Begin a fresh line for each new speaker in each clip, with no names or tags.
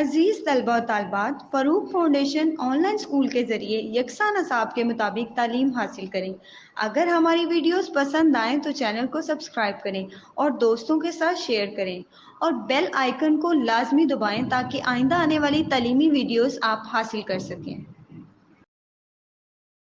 عزیز طلبہ و طالبات، فروغ فاؤنڈیشن آن لائن اسکول کے ذریعے یکساں نصاب کے مطابق تعلیم حاصل کریں۔ اگر ہماری ویڈیوز پسند آئیں تو چینل کو سبسکرائب کریں اور دوستوں کے ساتھ شیئر کریں اور بیل آئیکن کو لازمی دبائیں تاکہ آئندہ آنے والی تعلیمی ویڈیوز آپ حاصل کر سکیں۔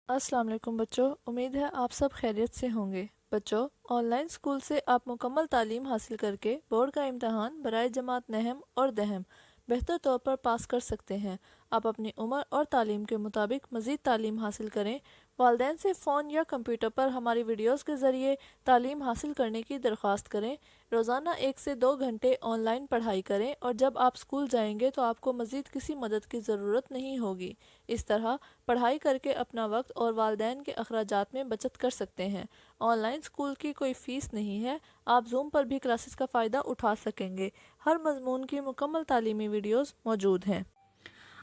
السلام علیکم بچوں، امید ہے آپ سب خیریت سے ہوں گے۔ بچوں، آن لائن اسکول سے آپ مکمل تعلیم حاصل کر کے بورڈ کا امتحان برائے جماعت نہم اور دہم بہتر طور پر پاس کر سکتے ہیں۔ آپ اپنی عمر اور تعلیم کے مطابق مزید تعلیم حاصل کریں۔ والدین سے فون یا کمپیوٹر پر ہماری ویڈیوز کے ذریعے تعلیم حاصل کرنے کی درخواست کریں۔ روزانہ 1 سے 2 گھنٹے آن لائن پڑھائی کریں اور جب آپ اسکول جائیں گے تو آپ کو مزید کسی مدد کی ضرورت نہیں ہوگی۔ اس طرح پڑھائی کر کے اپنا وقت اور والدین کے اخراجات میں بچت کر سکتے ہیں۔ آن لائن اسکول کی کوئی فیس نہیں ہے، آپ زوم پر بھی کلاسز کا فائدہ اٹھا سکیں گے۔ ہر مضمون کی مکمل تعلیمی ویڈیوز موجود ہیں۔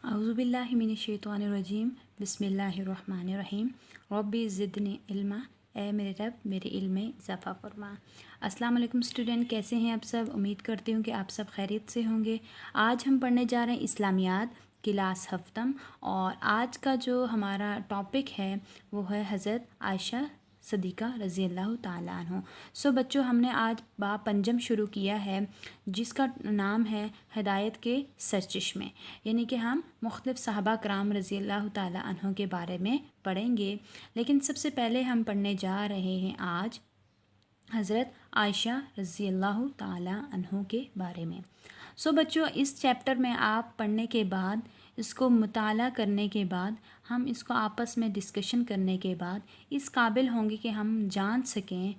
اعوذ باللہ من الشیطان الرجیم، بسم اللہ الرحمن الرحیم۔ ربی زدنی علما، اے میرے رب میرے علم میں اضافہ فرما۔ السلام علیکم اسٹوڈنٹ، کیسے ہیں آپ سب؟ امید کرتی ہوں کہ آپ سب خیریت سے ہوں گے۔ آج ہم پڑھنے جا رہے ہیں اسلامیات کلاس ہفتم، اور آج کا جو ہمارا ٹاپک ہے وہ ہے حضرت عائشہ صدیقہ رضی اللہ تعالیٰ عنہ۔ بچوں، ہم نے آج باب پنجم شروع کیا ہے جس کا نام ہے ہدایت کے سرچشمے، یعنی کہ ہم مختلف صحابہ کرام رضی اللہ تعالیٰ عنہ کے بارے میں پڑھیں گے۔ لیکن سب سے پہلے ہم پڑھنے جا رہے ہیں آج حضرت عائشہ رضی اللہ تعالیٰ عنہ کے بارے میں۔ بچوں، اس چیپٹر میں آپ پڑھنے کے بعد، اس کو مطالعہ کرنے کے بعد، ہم اس کو آپس میں ڈسکشن کرنے کے بعد اس قابل ہوں گے کہ ہم جان سکیں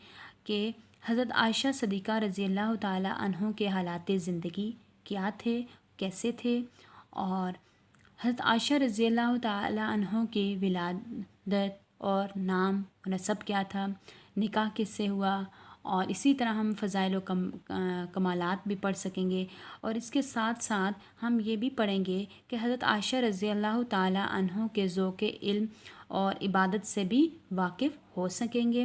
کہ حضرت عائشہ صدیقہ رضی اللہ تعالیٰ عنہ کے حالات زندگی کیا تھے، کیسے تھے، اور حضرت عائشہ رضی اللہ تعالیٰ عنہ کی ولادت اور نام و نسب کیا تھا، نکاح کس سے ہوا، اور اسی طرح ہم فضائل و کمالات بھی پڑھ سکیں گے۔ اور اس کے ساتھ ساتھ ہم یہ بھی پڑھیں گے کہ حضرت عائشہ رضی اللہ تعالیٰ عنہ کے ذوق علم اور عبادت سے بھی واقف ہو سکیں گے،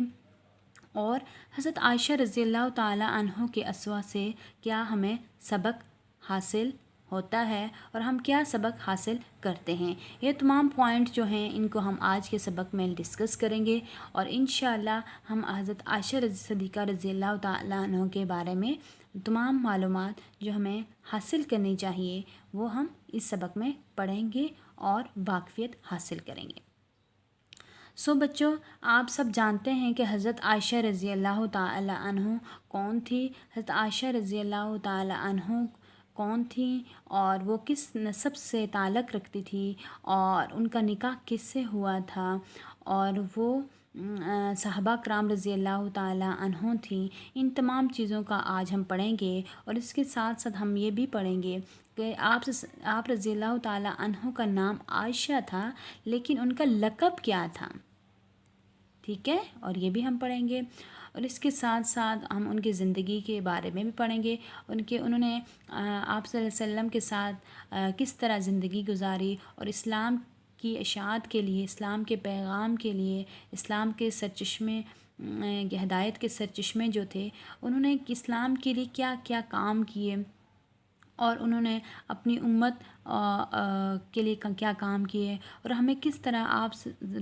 اور حضرت عائشہ رضی اللہ تعالیٰ عنہ کے اسوا سے کیا ہمیں سبق حاصل ہوتا ہے اور ہم کیا سبق حاصل کرتے ہیں۔ یہ تمام پوائنٹ جو ہیں ان کو ہم آج کے سبق میں ڈسکس کریں گے، اور انشاءاللہ ہم حضرت عائشہ صدیقہ رضی اللہ تعالیٰ عنہ کے بارے میں تمام معلومات جو ہمیں حاصل کرنی چاہیے وہ ہم اس سبق میں پڑھیں گے اور واقفیت حاصل کریں گے۔ بچوں، آپ سب جانتے ہیں کہ حضرت عائشہ رضی اللہ تعالیٰ عنہ کون تھی۔ حضرت عائشہ رضی اللہ تعالیٰ عنہ کون تھیں اور وہ کس نسب سے تعلق رکھتی تھی، اور ان کا نکاح کس سے ہوا تھا، اور وہ صحابہ کرام رضی اللہ تعالیٰ عنہ تھیں۔ ان تمام چیزوں کا آج ہم پڑھیں گے، اور اس کے ساتھ ساتھ ہم یہ بھی پڑھیں گے کہ آپ رضی اللہ تعالیٰ عنہ کا نام عائشہ تھا، لیکن ان کا لقب کیا تھا، ٹھیک ہے، اور یہ بھی ہم پڑھیں گے۔ اور اس کے ساتھ ساتھ ہم ان کی زندگی کے بارے میں بھی پڑھیں گے، انہوں نے آپ صلی اللہ علیہ وسلم کے ساتھ کس طرح زندگی گزاری، اور اسلام کی اشاعت کے لیے، اسلام کے پیغام کے لیے، اسلام کے سرچشمے، ہدایت کے سرچشمے جو تھے، انہوں نے اسلام کے لیے کیا کیا کام کیے، اور انہوں نے اپنی امت کے لیے کیا کام کیے، اور ہمیں کس طرح آپ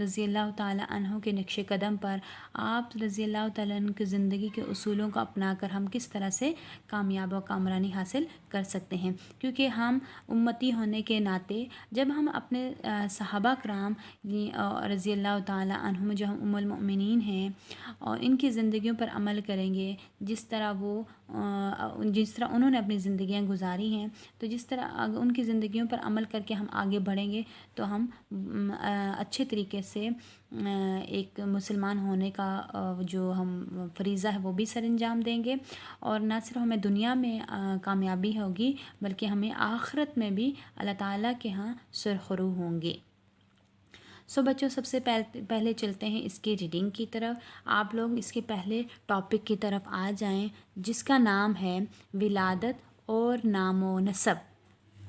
رضی اللہ تعالیٰ عنہ کے نقش قدم پر، آپ رضی اللہ تعالیٰ عنہ کی زندگی کے اصولوں کو اپنا کر ہم کس طرح سے کامیاب و کامرانی حاصل کر سکتے ہیں۔ کیونکہ ہم امتی ہونے کے ناطے جب ہم اپنے صحابہ کرام رضی اللہ تعالیٰ عنہ جو ہم ام المؤمنین ہیں، اور ان کی زندگیوں پر عمل کریں گے، جس طرح انہوں نے اپنی زندگیاں گزاری ہیں، تو جس طرح ان کی زندگیوں پر عمل کر کے ہم آگے بڑھیں گے تو ہم اچھے طریقے سے ایک مسلمان ہونے کا جو ہم فریضہ ہے وہ بھی سر انجام دیں گے، اور نہ صرف ہمیں دنیا میں کامیابی ہوگی بلکہ ہمیں آخرت میں بھی اللہ تعالیٰ کے ہاں سرخرو ہوں گے۔ بچوں، سب سے پہلے چلتے ہیں اس کی ریڈنگ کی طرف۔ آپ لوگ اس کے پہلے ٹاپک کی طرف آ جائیں جس کا نام ہے ولادت اور نام و نسب،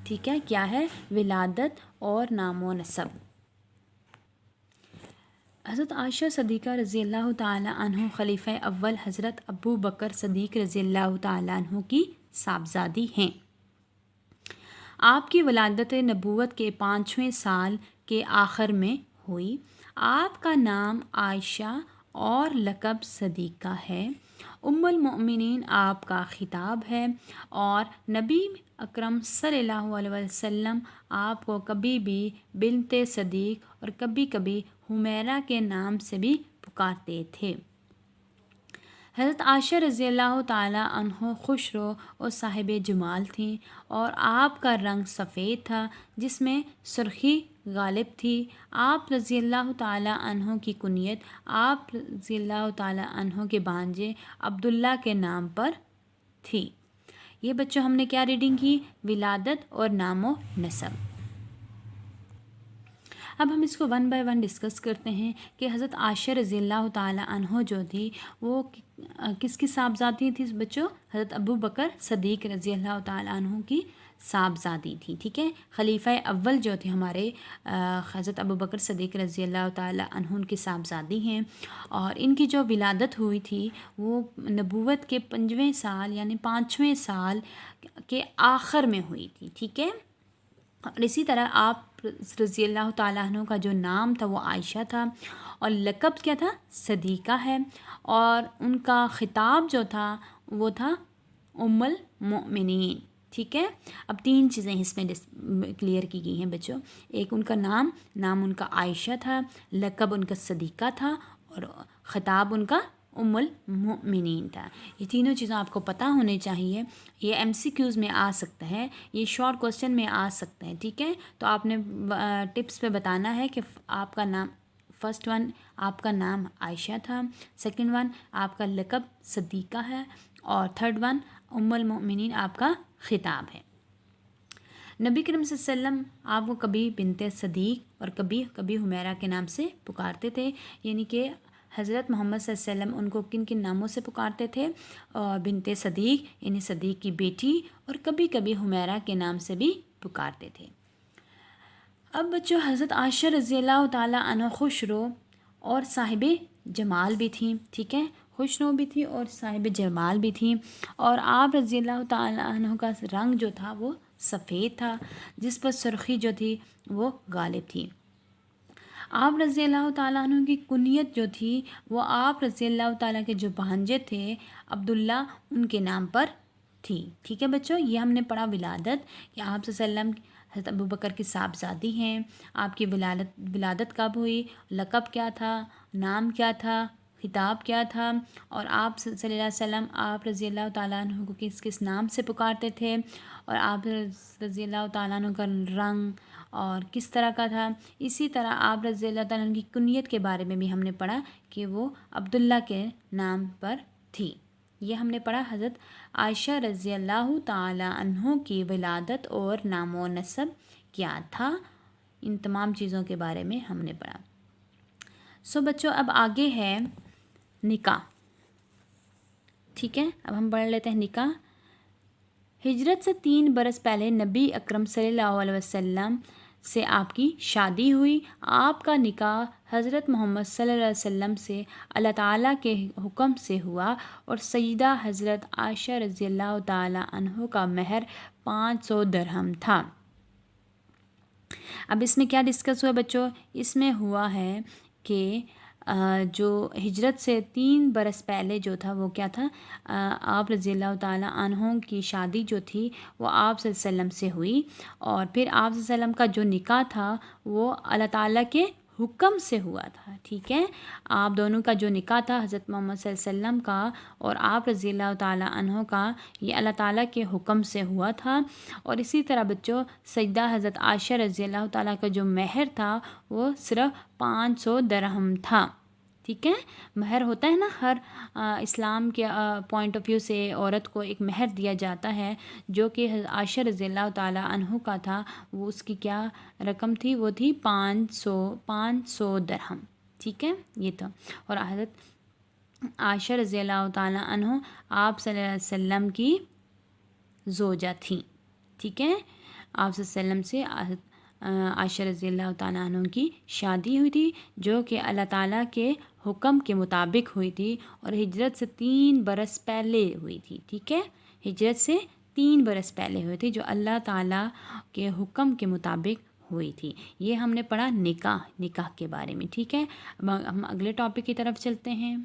ٹھیک ہے؟ کیا ہے؟ ولادت اور نام و نسب۔ حضرت عائشہ صدیقہ رضی اللہ تعالیٰ عنہ خلیفہ اول حضرت ابو بکر صدیق رضی اللہ تعالیٰ عنہ کی صاحبزادی ہیں۔ آپ کی ولادت نبوت کے 5ویں سال کے آخر میں ہوئی۔ آپ کا نام عائشہ اور لقب صدیقہ ہے۔ ام المؤمنین آپ کا خطاب ہے، اور نبی اکرم صلی اللہ علیہ وسلم آپ کو کبھی بھی بنت صدیق اور کبھی کبھی حمیرہ کے نام سے بھی پکارتے تھے۔ حضرت عائشہ رضی اللہ تعالیٰ عنہ خوش رو اور صاحب جمال تھیں، اور آپ کا رنگ سفید تھا جس میں سرخی غالب تھی۔ آپ رضی اللہ تعالیٰ عنہ کی کنیت آپ رضی اللہ تعالیٰ عنہ کے بھانجے عبداللہ کے نام پر تھی۔ یہ بچوں ہم نے کیا ریڈنگ کی؟ ولادت اور نام و نسب۔ اب ہم اس کو ون بائی ون ڈسکس کرتے ہیں کہ حضرت عائشہ رضی اللہ تعالیٰ عنہ جو تھی وہ کس کی صاحبزادی تھی بچوں؟ حضرت ابو بکر صدیق رضی اللہ تعالیٰ عنہ کی صاحبزادی تھی، ٹھیک ہے۔ خلیفہ اول جو تھے ہمارے حضرت ابو بکر صدیق رضی اللہ تعالیٰ عنہ ان کی صاحبزادی ہیں، اور ان کی جو ولادت ہوئی تھی وہ نبوت کے 5ویں سال یعنی 5ویں سال کے آخر میں ہوئی تھی، ٹھیک ہے۔ اور اسی طرح آپ رضی اللہ تعالیٰ عنہ کا جو نام تھا وہ عائشہ تھا، اور لقب کیا تھا؟ صدیقہ ہے، اور ان کا خطاب جو تھا وہ تھا ام المؤمنین، ٹھیک ہے۔ اب 3 چیزیں اس میں کلیئر کی گئی ہیں بچوں۔ ایک ان کا نام ان کا عائشہ تھا، لقب ان کا صدیقہ تھا، اور خطاب ان کا ام المؤمنین تھا۔ یہ تینوں چیزیں آپ کو پتہ ہونی چاہیے۔ یہ MCQs میں آ سکتا ہے، یہ شارٹ کوسچن میں آ سکتا ہے، ٹھیک ہے۔ تو آپ نے ٹپس پہ بتانا ہے کہ آپ کا نام، فرسٹ ون آپ کا نام عائشہ تھا، سیکنڈ ون آپ کا لقب صدیقہ ہے، اور تھرڈ ون ام المؤمنین آپ کا خطاب ہے۔ نبی کریم صلی اللہ علیہ وسلم آپ کو کبھی بنت صدیق اور کبھی کبھی حمیرہ کے نام سے پکارتے تھے، یعنی کہ حضرت محمد صلی اللہ علیہ وسلم ان کو کن کن ناموں سے پکارتے تھے؟ اور بنت صدیق یعنی صدیق کی بیٹی، اور کبھی کبھی حمیرہ کے نام سے بھی پکارتے تھے۔ اب بچوں حضرت عائشہ رضی اللہ تعالیٰ عنہ خوش رو اور صاحب جمال بھی تھیں، ٹھیک ہے، خوش رو بھی تھی اور صاحب جمال بھی تھیں، اور آپ رضی اللہ تعالیٰ عنہ کا رنگ جو تھا وہ سفید تھا جس پر سرخی جو تھی وہ غالب تھی۔ آپ رضی اللہ تعالیٰ عنہ کی کنیت جو تھی وہ آپ رضی اللہ تعالیٰ کے جو بھانجے تھے عبداللہ ان کے نام پر تھی، ٹھیک ہے بچوں۔ یہ ہم نے پڑھا ولادت کہ آپ صلی اللہ علیہ وسلم حضرت ابو بکر کی صاحبزادی ہیں۔ آپ کی ولادت کب ہوئی، لقب کیا تھا، نام کیا تھا، خطاب کیا تھا، اور آپ صلی اللہ علیہ وسلم آپ رضی اللہ تعالیٰ عنہ کو کس کس نام سے پکارتے تھے، اور آپ رضی اللہ تعالیٰ عنہ کا رنگ اور کس طرح کا تھا۔ اسی طرح آپ رضی اللہ تعالیٰ عنہ کی کنیت کے بارے میں بھی ہم نے پڑھا کہ وہ عبداللہ کے نام پر تھی۔ یہ ہم نے پڑھا حضرت عائشہ رضی اللہ تعالیٰ عنہ کی ولادت اور نام و نسب کیا تھا، ان تمام چیزوں کے بارے میں ہم نے پڑھا۔ سو بچوں اب آگے ہے نکاح، ٹھیک ہے۔ اب ہم پڑھ لیتے ہیں نکاح۔ ہجرت سے 3 برس پہلے نبی اکرم صلی اللہ علیہ وسلم سے آپ کی شادی ہوئی۔ آپ کا نکاح حضرت محمد صلی اللہ علیہ وسلم سے اللہ تعالیٰ کے حکم سے ہوا، اور سیدہ حضرت عائشہ رضی اللہ تعالیٰ عنہ کا مہر 500 درہم تھا۔ اب اس میں کیا ڈسکس ہوا بچوں؟ اس میں ہوا ہے کہ جو ہجرت سے 3 برس پہلے جو تھا وہ کیا تھا، آپ رضی اللہ تعالیٰ عنہ کی شادی جو تھی وہ آپ صلی اللہ علیہ وسلم سے ہوئی، اور پھر آپ صلی اللہ علیہ وسلم کا جو نکاح تھا وہ اللہ تعالیٰ کے حکم سے ہوا تھا، ٹھیک ہے۔ آپ دونوں کا جو نکاح تھا حضرت محمد صلی اللہ علیہ وسلم کا اور آپ رضی اللہ تعالیٰ عنہ کا، یہ اللہ تعالیٰ کے حکم سے ہوا تھا۔ اور اسی طرح بچوں سیدہ حضرت عائشہ رضی اللہ تعالیٰ کا جو مہر تھا وہ صرف 500 درہم تھا، ٹھیک ہے۔ مہر ہوتا ہے نا، ہر اسلام کے پوائنٹ آف ویو سے عورت کو ایک مہر دیا جاتا ہے، جو کہ عائشہ رضی اللہ تعالیٰ عنہ کا تھا، وہ اس کی کیا رقم تھی، وہ تھی 500 درہم، ٹھیک ہے، یہ تھا۔ اور حضرت عائشہ رضی اللہ تعالیٰ عنہ آپ صلی اللہ علیہ وسلم کی زوجہ تھیں، ٹھیک ہے۔ آپ صلی اللہ علیہ وسلم سے عائشہ رضی اللہ تعالیٰ عنہ کی شادی ہوئی تھی، جو کہ اللہ تعالیٰ کے حکم کے مطابق ہوئی تھی، اور ہجرت سے 3 برس پہلے ہوئی تھی، ٹھیک ہے۔ ہجرت سے 3 برس پہلے ہوئی تھی، جو اللہ تعالیٰ کے حکم کے مطابق ہوئی تھی۔ یہ ہم نے پڑھا نکاح کے بارے میں، ٹھیک ہے۔ اب ہم اگلے ٹاپک کی طرف چلتے ہیں۔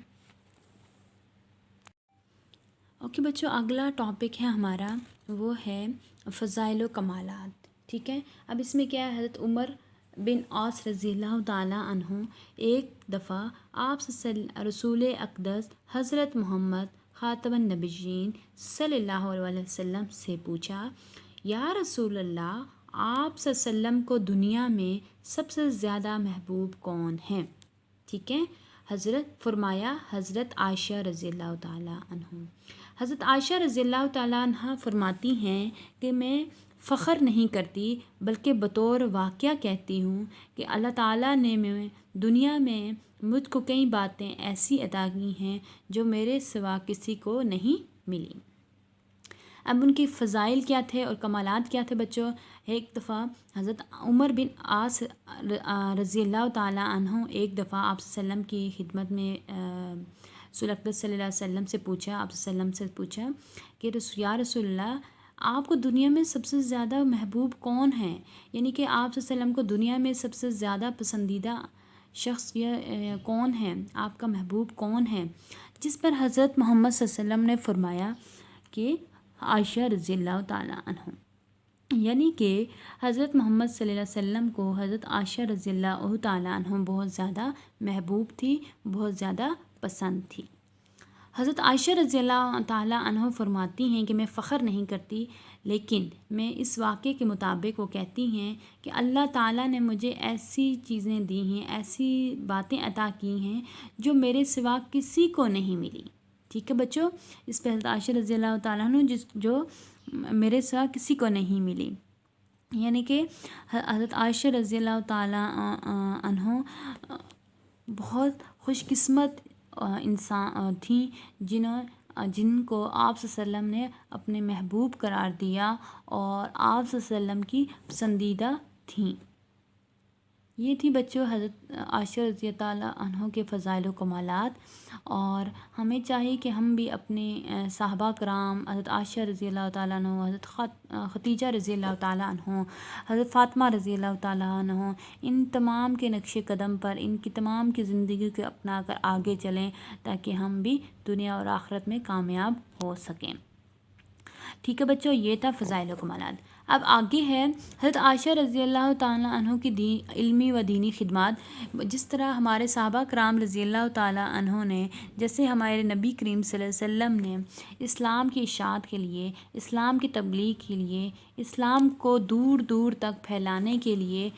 اوکے بچوں، اگلا ٹاپک ہے ہمارا، وہ ہے فضائل و کمالات، ٹھیک ہے۔ اب اس میں کیا ہے، حضرت عمر بن عاص رضی اللہ تعالیٰ عنہ ایک دفعہ آپ رسول اقدس حضرت محمد خاتم النبیین صلی اللہ علیہ وسلم سے پوچھا، یا رسول اللہ، آپ صلی اللہ علیہ وسلم کو دنیا میں سب سے زیادہ محبوب کون ہیں؟ ٹھیک ہے۔ حضرت فرمایا حضرت عائشہ رضی اللہ تعالیٰ عنہ۔ حضرت عائشہ رضی اللہ تعالیٰ عنہ فرماتی ہیں کہ میں فخر نہیں کرتی، بلکہ بطور واقعہ کہتی ہوں کہ اللہ تعالیٰ نے دنیا میں مجھ کو کئی باتیں ایسی عطا کی ہیں جو میرے سوا کسی کو نہیں ملی۔ اب ان کی فضائل کیا تھے اور کمالات کیا تھے بچوں؟ ایک دفعہ حضرت عمر بن عاص رضی اللہ تعالیٰ عنہ ایک دفعہ آپ صلی اللہ علیہ وسلم کی خدمت میں رسول اقدس صلی اللہ علیہ وسلم سے پوچھا، آپ صلی اللہ علیہ وسلم سے پوچھا کہ یا رسول اللہ، آپ کو دنیا میں سب سے زیادہ محبوب کون ہیں؟ یعنی کہ آپ صلی اللہ علیہ وسلم کو دنیا میں سب سے زیادہ پسندیدہ شخص یہ کون ہے، آپ کا محبوب کون ہے؟ جس پر حضرت محمد صلی اللہ علیہ وسلم نے فرمایا کہ عائشہ رضی اللہ تعالیٰ عنہ، یعنی کہ حضرت محمد صلی اللہ علیہ وسلم کو حضرت عائشہ رضی اللہ تعالیٰ عنہ بہت زیادہ محبوب تھی، بہت زیادہ پسند تھی۔ حضرت عائشہ رضی اللہ تعالیٰ عنہ فرماتی ہیں کہ میں فخر نہیں کرتی، لیکن میں اس واقعے کے مطابق وہ کہتی ہیں کہ اللہ تعالیٰ نے مجھے ایسی چیزیں دی ہیں، ایسی باتیں عطا کی ہیں جو میرے سوا کسی کو نہیں ملی۔ ٹھیک ہے بچوں، اس پہ حضرت عائشہ رضی اللہ تعالیٰ عنہ جو میرے سوا کسی کو نہیں ملی، یعنی کہ حضرت عائشہ رضی اللہ تعالیٰ عنہ بہت خوش قسمت انسان تھیں جن کو آپ صلی اللہ علیہ وسلم نے اپنے محبوب قرار دیا اور آپ صلی اللہ علیہ وسلم کی پسندیدہ تھیں۔ یہ تھی بچوں حضرت عائشہ رضی اللہ عنہ کے فضائل و کمالات، اور ہمیں چاہیے کہ ہم بھی اپنے صحابہ کرام حضرت عائشہ رضی اللہ تعالیٰ عنہ، حضرت خدیجہ رضی اللہ تعالیٰ عنہ، حضرت فاطمہ رضی اللہ تعالیٰ عنہ، ان تمام کے نقش قدم پر، ان کی تمام کی زندگی کو اپنا کر آگے چلیں تاکہ ہم بھی دنیا اور آخرت میں کامیاب ہو سکیں۔ ٹھیک ہے بچوں، یہ تھا فضائل و کمالات۔ اب آگے ہے حضرت عائشہ رضی اللہ تعالیٰ عنہ کی علمی و دینی خدمات۔ جس طرح ہمارے صحابہ کرام رضی اللہ تعالیٰ عنہ نے، جیسے ہمارے نبی کریم صلی اللہ علیہ وسلم نے اسلام کی اشاعت کے لیے، اسلام کی تبلیغ کے لیے، اسلام کو دور دور تک پھیلانے کے لیے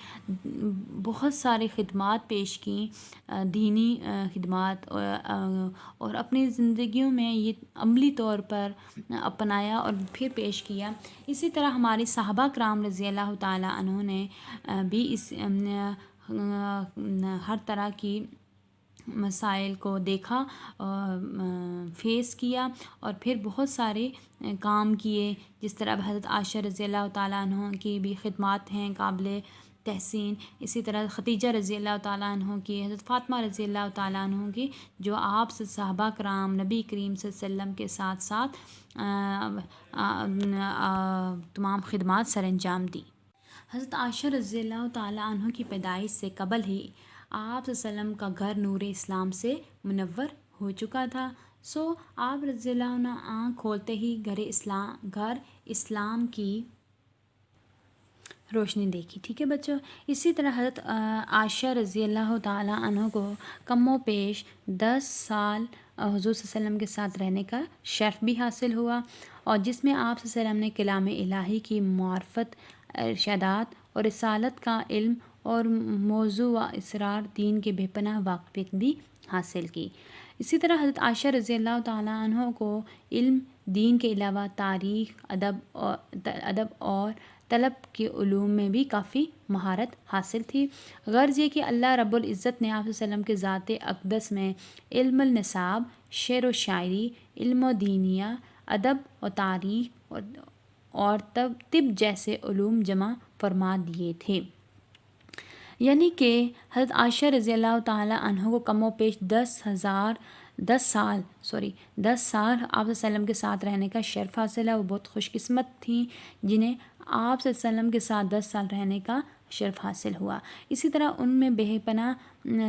بہت سارے خدمات پیش کیں، دینی خدمات، اور اپنی زندگیوں میں یہ عملی طور پر اپنایا اور پھر پیش کیا، اسی طرح ہمارے صحابہ کرام رضی اللہ تعالیٰ عنہ نے بھی اس ہر طرح کی مسائل کو دیکھا، فیس کیا، اور پھر بہت سارے کام کیے، جس طرح حضرت عائشہ رضی اللہ تعالیٰ عنہ کی بھی خدمات ہیں قابل تحسین، اسی طرح خدیجہ رضی اللہ تعالیٰ عنہ کی، حضرت فاطمہ رضی اللہ تعالیٰ عنہ کی، جو آپ سے صحابہ کرام نبی کریم صلی اللہ علیہ وسلم کے ساتھ ساتھ تمام خدمات سر انجام دی۔ حضرت عائشہ رضی اللہ تعالیٰ عنہ کی پیدائش سے قبل ہی آپ صلی اللہ علیہ وسلم کا گھر نور اسلام سے منور ہو چکا تھا۔ آپ رضی اللہ عنہ آنکھ کھولتے ہی گھر اسلام کی روشنی دیکھی۔ ٹھیک ہے بچوں، اسی طرح حضرت عائشہ رضی اللہ تعالیٰ عنہ کو کم و بیش 10 سال حضور صلی اللہ علیہ وسلم کے ساتھ رہنے کا شرف بھی حاصل ہوا، اور جس میں آپ صلی اللہ علیہ وسلم نے کلام الہی کی معرفت، ارشادات اور رسالت کا علم، اور موضوع و اسرار دین کے بے پناہ واقفیت بھی حاصل کی۔ اسی طرح حضرت عائشہ رضی اللہ تعالیٰ عنہ کو علم دین کے علاوہ تاریخ، ادب اور طلب کے علوم میں بھی کافی مہارت حاصل تھی۔ غرض یہ کہ اللہ رب العزت نے آپ صلی اللہ علیہ وسلم کے ذات اقدس میں علم النساب، شعر و شاعری، علم و دینیہ، ادب و تاریخ اور طب جیسے علوم جمع فرما دیے تھے، یعنی کہ حضرت عائشہ رضی اللہ تعالیٰ عنہ کو کم و بیش 10 سال آپ وسلم کے ساتھ رہنے کا شرف حاصل ہے. وہ بہت خوش قسمت تھیں جنہیں آپ وسلم کے ساتھ 10 سال رہنے کا شرف حاصل ہوا. اسی طرح ان میں بے پناہ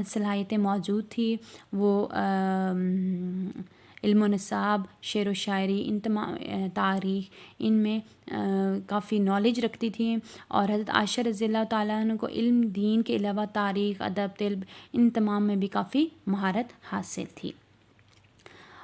صلاحیتیں موجود تھیں. وہ علم و نصاب، شعر و شاعری، ان تمام تاریخ، ان میں کافی نالج رکھتی تھیں. اور حضرت عائشہ رضی اللہ تعالیٰ عنہ کو علم دین کے علاوہ تاریخ، ادب، طب، ان تمام میں بھی کافی مہارت حاصل تھی.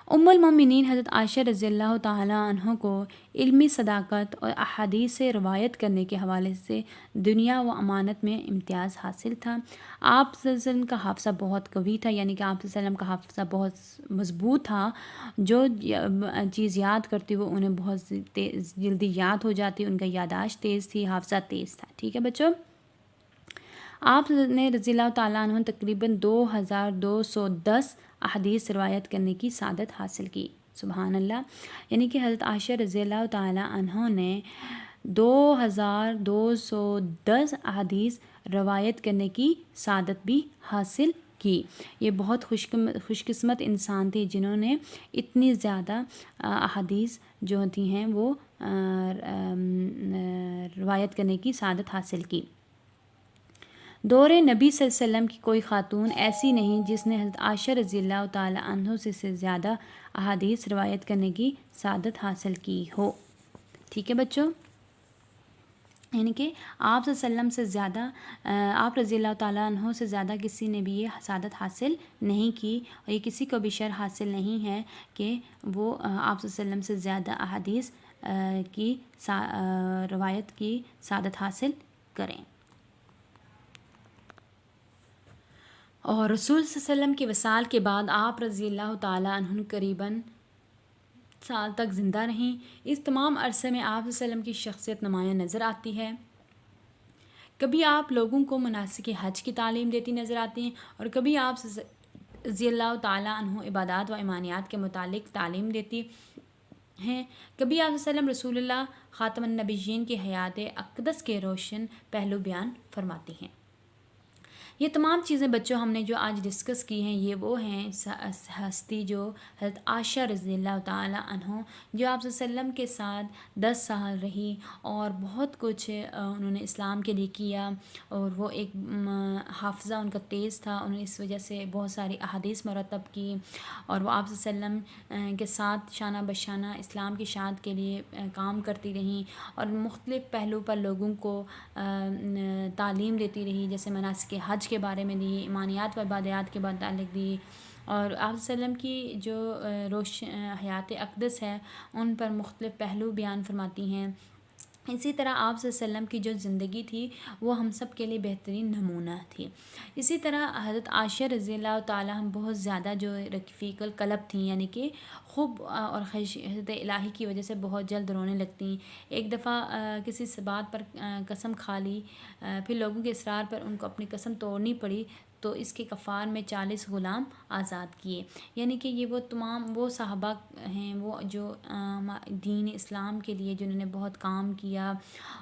ام المومنین حضرت عائشہ رضی اللہ تعالیٰ عنہ کو علمی صداقت اور احادیث سے روایت کرنے کے حوالے سے دنیا و امانت میں امتیاز حاصل تھا. آپ صلی اللہ علیہ وسلم کا حافظہ بہت قوی تھا، یعنی کہ آپ صلی اللہ علیہ وسلم کا حافظہ بہت مضبوط تھا. جو چیز یاد کرتی وہ انہیں بہت جلدی یاد ہو جاتی. ان کا یادداشت تیز تھی، حافظہ تیز تھا. ٹھیک ہے بچوں. آپ نے رضی اللہ تعالیٰ عنہ تقریباً 2210 احادیث روایت کرنے کی سعادت حاصل کی. سبحان اللہ. یعنی کہ حضرت عائشہ رضی اللہ تعالیٰ عنہ نے 2210 احادیث روایت کرنے کی سعادت بھی حاصل کی. یہ بہت خوش قسمت انسان تھے جنہوں نے اتنی زیادہ احادیث جو ہوتی ہیں وہ روایت کرنے کی سعادت حاصل کی. دور نبی صلی اللہ علیہ وسلم کی کوئی خاتون ایسی نہیں جس نے حضرت عائشہ رضی اللہ تعالیٰ عنہ سے زیادہ احادیث روایت کرنے کی سعادت حاصل کی ہو. ٹھیک ہے بچوں. یعنی کہ آپ صلی اللہ علیہ وسلم سے زیادہ، آپ رضی اللہ تعالیٰ عنہ سے زیادہ کسی نے بھی یہ سعادت حاصل نہیں کی، اور یہ کسی کو بھی شرف حاصل نہیں ہے کہ وہ آپ صلی اللہ علیہ وسلم سے زیادہ احادیث کی روایت کی سعادت حاصل کریں. اور رسول صلی اللہ علیہ وسلم کے وصال کے بعد آپ رضی اللہ تعالیٰ عنہ قریباً سال تک زندہ رہیں. اس تمام عرصے میں آپ صلی اللہ علیہ وسلم کی شخصیت نمایاں نظر آتی ہے. کبھی آپ لوگوں کو مناسک حج کی تعلیم دیتی نظر آتی ہیں، اور کبھی آپ رضی اللہ تعالیٰ عنہ عبادات و ایمانیات کے متعلق تعلیم دیتی ہیں. کبھی آپ صلی اللہ علیہ وسلم رسول اللہ خاتم النبیین کی حیات اقدس کے روشن پہلو بیان فرماتی ہیں. یہ تمام چیزیں بچوں ہم نے جو آج ڈسکس کی ہیں، یہ وہ ہیں ہستی جو حضرت عائشہ رضی اللہ تعالیٰ عنہ، جو آپ صلی اللہ علیہ وسلم کے ساتھ 10 سال رہی اور بہت کچھ انہوں نے اسلام کے لیے کیا. اور وہ ایک حافظہ ان کا تیز تھا، انہوں نے اس وجہ سے بہت ساری احادیث مرتب کی. اور وہ آپ صلی اللہ علیہ وسلم کے ساتھ شانہ بشانہ اسلام کی اشاعت کے لیے کام کرتی رہیں، اور مختلف پہلو پر لوگوں کو تعلیم دیتی رہی. جیسے مناسک حج کے بارے میں دی، ایمانیات و عبادات کے متعلق دی، اور آپ صلی اللہ علیہ وسلم کی جو حیات اقدس ہے ان پر مختلف پہلو بیان فرماتی ہیں. اسی طرح آپ صلی اللہ علیہ وسلم کی جو زندگی تھی وہ ہم سب کے لیے بہترین نمونہ تھی. اسی طرح حضرت عائشہ رضی اللہ تعالیٰ ہم بہت زیادہ جو رفیق القلب تھیں، یعنی کہ خوب اور خشیت الہی کی وجہ سے بہت جلد رونے لگتیں. ایک دفعہ کسی سے بات پر قسم کھا لی، پھر لوگوں کے اصرار پر ان کو اپنی قسم توڑنی پڑی، تو اس کے کفار میں 40 غلام آزاد کیے. یعنی کہ یہ وہ تمام وہ صحابہ ہیں وہ جو دین اسلام کے لیے جنہوں نے بہت کام کیا،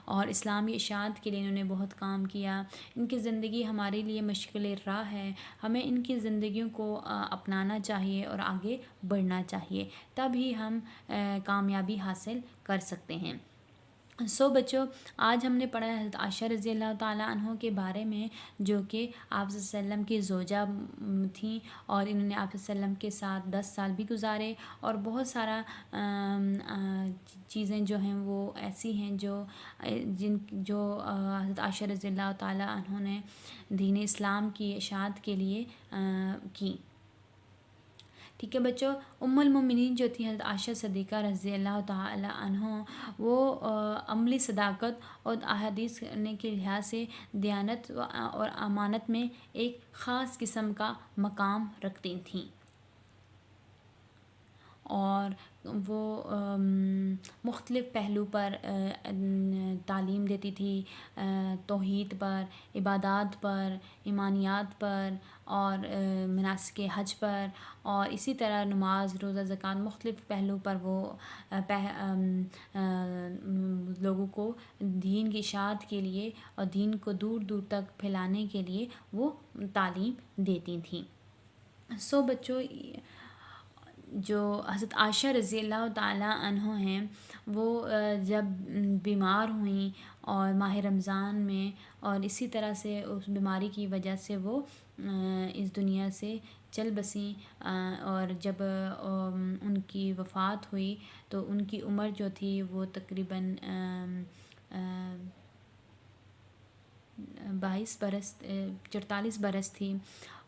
اور اسلامی اشاعت کے لیے انہوں نے بہت کام کیا. ان کی زندگی ہمارے لیے مشغل راہ ہے. ہمیں ان کی زندگیوں کو اپنانا چاہیے اور آگے بڑھنا چاہیے، تب ہی ہم کامیابی حاصل کر سکتے ہیں. بچوں، آج ہم نے پڑھا ہے حضرت عائشہ رضی اللہ تعالیٰ عنہ کے بارے میں، جو کہ آپ صلی اللہ علیہ وسلم کی زوجہ تھیں، اور انہوں نے آپ صلی اللہ علیہ وسلم کے ساتھ 10 سال بھی گزارے. اور بہت سارا چیزیں جو ہیں وہ ایسی ہیں جو حضرت عائشہ رضی اللہ تعالیٰ عنہ نے دین اسلام کی اشاعت کے لیے کی. ٹھیک ہے بچوں. ام المومنین جو تھی حضرت عائشہ صدیقہ رضی اللہ تعالی عنہ، وہ عملی صداقت اور احادیث کرنے کے لحاظ سے دیانت اور امانت میں ایک خاص قسم کا مقام رکھتی تھیں. اور وہ مختلف پہلو پر تعلیم دیتی تھی، توحید پر، عبادات پر، ایمانیات پر، اور مناسک حج پر، اور اسی طرح نماز، روزہ، زکوٰۃ، مختلف پہلو پر وہ لوگوں کو دین کی اشاعت کے لیے اور دین کو دور دور تک پھیلانے کے لیے وہ تعلیم دیتی تھیں. بچوں، جو حضرت عائشہ رضی اللہ تعالیٰ عنہ ہیں وہ جب بیمار ہوئیں اور ماہ رمضان میں، اور اسی طرح سے اس بیماری کی وجہ سے وہ اس دنیا سے چل بسیں، اور جب ان کی وفات ہوئی تو ان کی عمر جو تھی وہ تقریباً 44 برس تھی،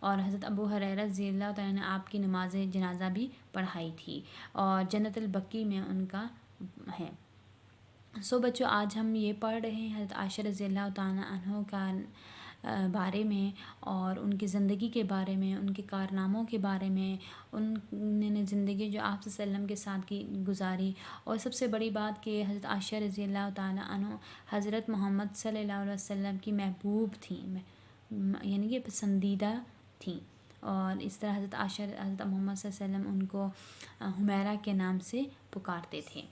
اور حضرت ابو ہریرہ رضی اللہ تعالیٰ نے آپ کی نماز جنازہ بھی پڑھائی تھی، اور جنت البقیع میں ان کا ہے۔ بچوں، آج ہم یہ پڑھ رہے ہیں حضرت عائشہ رضی اللہ تعالیٰ عنہ کا بارے میں، اور ان کی زندگی کے بارے میں، ان کے کارناموں کے بارے میں، ان نے زندگی جو آپ صلی اللہ علیہ وسلم کے ساتھ کی گزاری، اور سب سے بڑی بات کہ حضرت عائشہ رضی اللہ تعالیٰ عنہ حضرت محمد صلی اللہ علیہ وسلم کی محبوب تھیں، یعنی کہ پسندیدہ تھیں، اور اس طرح حضرت عائشہ، حضرت محمد صلی اللہ علیہ وسلم ان کو حمیرہ کے نام سے پکارتے تھے۔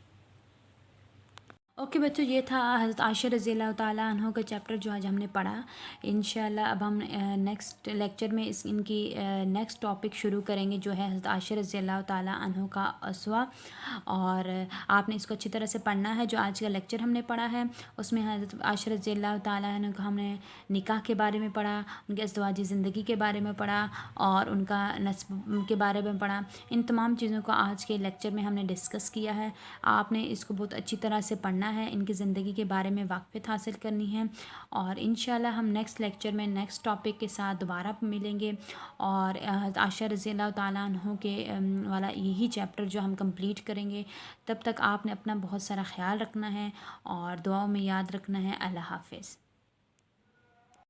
اوکے بچوں، یہ تھا حضرت عائشہ رضی اللہ تعالیٰ عنہ کا چیپٹر جو آج ہم نے پڑھا۔ انشاءاللہ اب ہم نیکسٹ لیکچر میں ان کی نیکسٹ ٹاپک شروع کریں گے، جو ہے حضرت عائشہ رضی اللہ تعالیٰ عنہ کا اسوہ، اور آپ نے اس کو اچھی طرح سے پڑھنا ہے۔ جو آج کا لیکچر ہم نے پڑھا ہے اس میں حضرت عائشہ رضی اللہ تعالیٰ عنہ کا ہم نے نکاح کے بارے میں پڑھا، ان کے ازدواجی زندگی کے بارے میں پڑھا، اور ان کا نسب کے بارے میں پڑھا۔ ان تمام چیزوں کو آج کے لیکچر میں ہم نے ڈسکس کیا ہے۔ آپ نے اس کو بہت اچھی طرح سے پڑھنا ہے، ان کی زندگی کے بارے میں واقفیت حاصل کرنی ہے، اور انشاءاللہ ہم نیکسٹ لیکچر میں نیکسٹ ٹاپک کے ساتھ دوبارہ ملیں گے، اور عائشہ رضی اللہ تعالیٰ عنہ کے والا یہی چیپٹر جو ہم کمپلیٹ کریں گے۔ تب تک آپ نے اپنا بہت سارا خیال رکھنا ہے، اور دعاؤں میں یاد رکھنا ہے۔ اللہ حافظ۔